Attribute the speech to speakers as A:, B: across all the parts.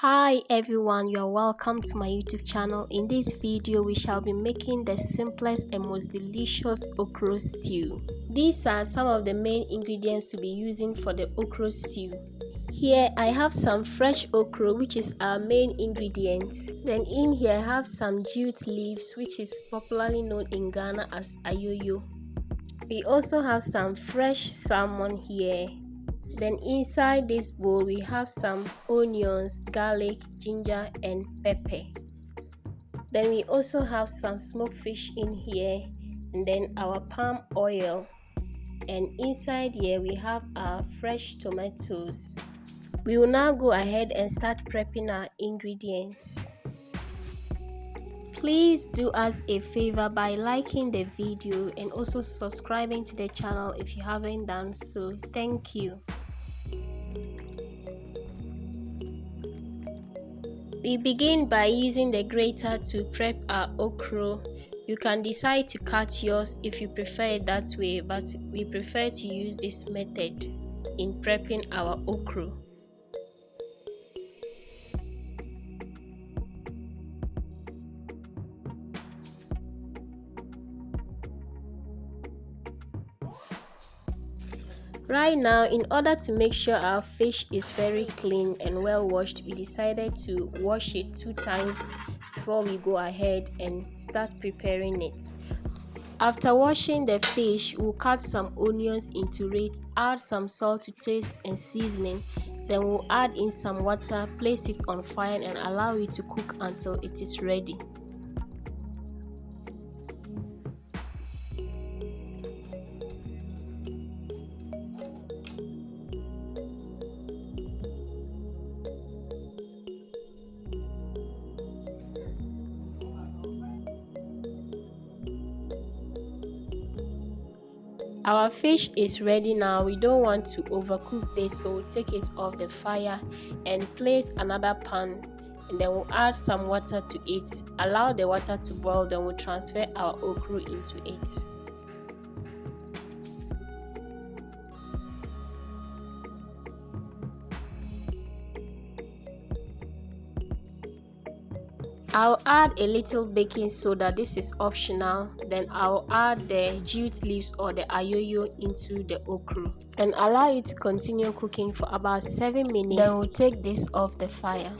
A: Hi everyone, you are welcome to my YouTube channel. In this video we shall be making the simplest and most delicious okra stew. These are some of the main ingredients to be using for the okra stew. Here I have some fresh okra, which is our main ingredient. Then in here I have some jute leaves, which is popularly known in Ghana as ayoyo. We also have some fresh salmon here. Then inside this bowl we have some onions, garlic, ginger and pepper. Then we also have some smoked fish in here, and then our palm oil, and inside here we have our fresh tomatoes. We will now go ahead and start prepping our ingredients. Please do us a favor by liking the video and also subscribing to the channel if you haven't done so. Thank you. We begin by using the grater to prep our okra. You can decide to cut yours if you prefer it that way, but we prefer to use this method in prepping our okra. Right now, in order to make sure our fish is very clean and well washed, we decided to wash it 2 times before we go ahead and start preparing it. After washing the fish, we'll cut some onions into it, add some salt to taste and seasoning, then we'll add in some water, place it on fire and allow it to cook until it is ready. Our fish is ready now. We don't want to overcook this, so we'll take it off the fire and place another pan, and then we'll add some water to it. Allow the water to boil, then we'll transfer our okra into it. I'll add a little baking soda. This is optional. Then I'll add the jute leaves or the ayoyo into the okra and allow it to continue cooking for about 7 minutes. Then we'll take this off the fire.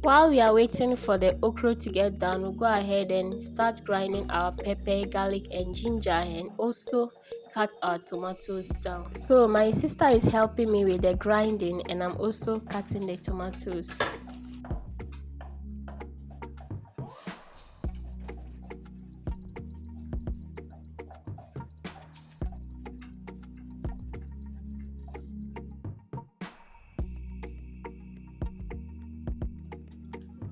A: While we are waiting for the okra to get done, we'll go ahead and start grinding our pepper, garlic and ginger, and also cut our tomatoes down. So my sister is helping me with the grinding and I'm also cutting the tomatoes.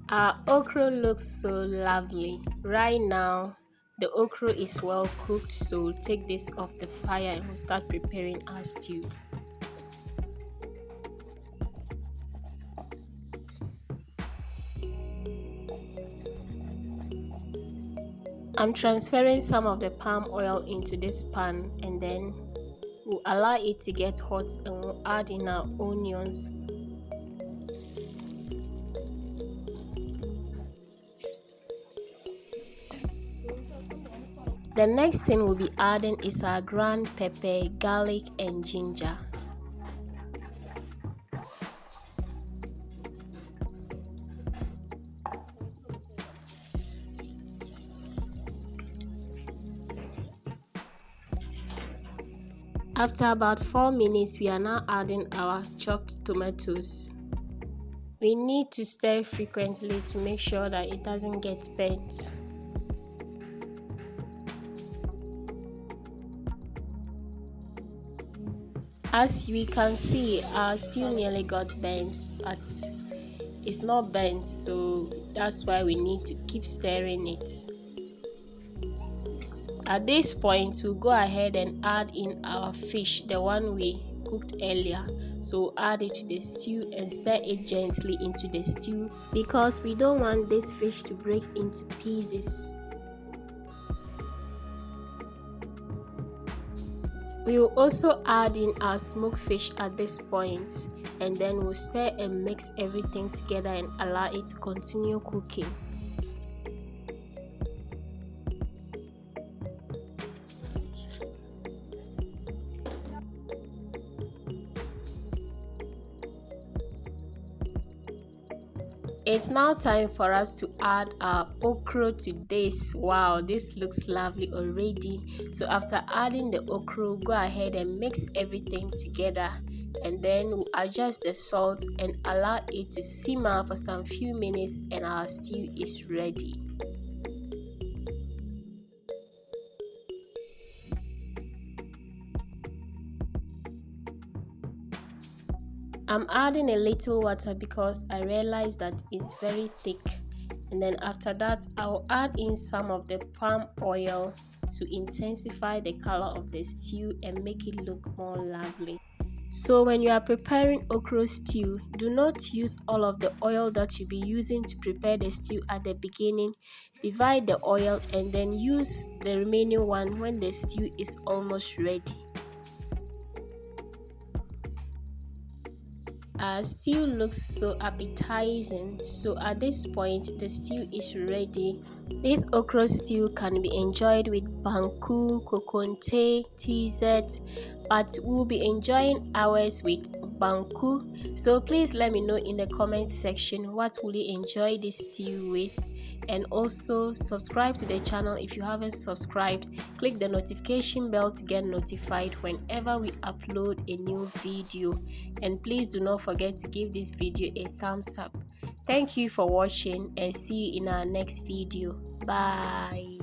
A: Our okra looks so lovely. Right now, the okra is well cooked, so we'll take this off the fire and we'll start preparing our stew. I'm transferring some of the palm oil into this pan, and then we'll allow it to get hot and we'll add in our onions. The next thing we'll be adding is our ground pepper, garlic and ginger. After about 4 minutes, we are now adding our chopped tomatoes. We need to stir frequently to make sure that it doesn't get burnt. As we can see, our stew nearly got burnt, but it's not burnt, so that's why we need to keep stirring it. At this point, we'll go ahead and add in our fish, the one we cooked earlier. So we'll add it to the stew and stir it gently into the stew because we don't want this fish to break into pieces. We will also add in our smoked fish at this point, and then we'll stir and mix everything together and allow it to continue cooking. It's now time for us to add our okra to this. Wow, this looks lovely already. So after adding the okra, go ahead and mix everything together, and then we'll adjust the salt and allow it to simmer for some few minutes, and our stew is ready. I'm adding a little water because I realized that it's very thick, and then after that I'll add in some of the palm oil to intensify the color of the stew and make it look more lovely. So when you are preparing okra stew, do not use all of the oil that you'll be using to prepare the stew at the beginning. Divide the oil and then use the remaining one when the stew is almost ready. Our stew looks so appetizing, so at this point the stew is ready. This okra stew can be enjoyed with banku, kokonte, TZ, but we'll be enjoying ours with banku. So please let me know in the comment section what will you enjoy this stew with, and also subscribe to the channel if you haven't subscribed. Click the notification bell to get notified whenever we upload a new video, and please do not forget to give this video a thumbs up. Thank you for watching, and see you in our next video. Bye.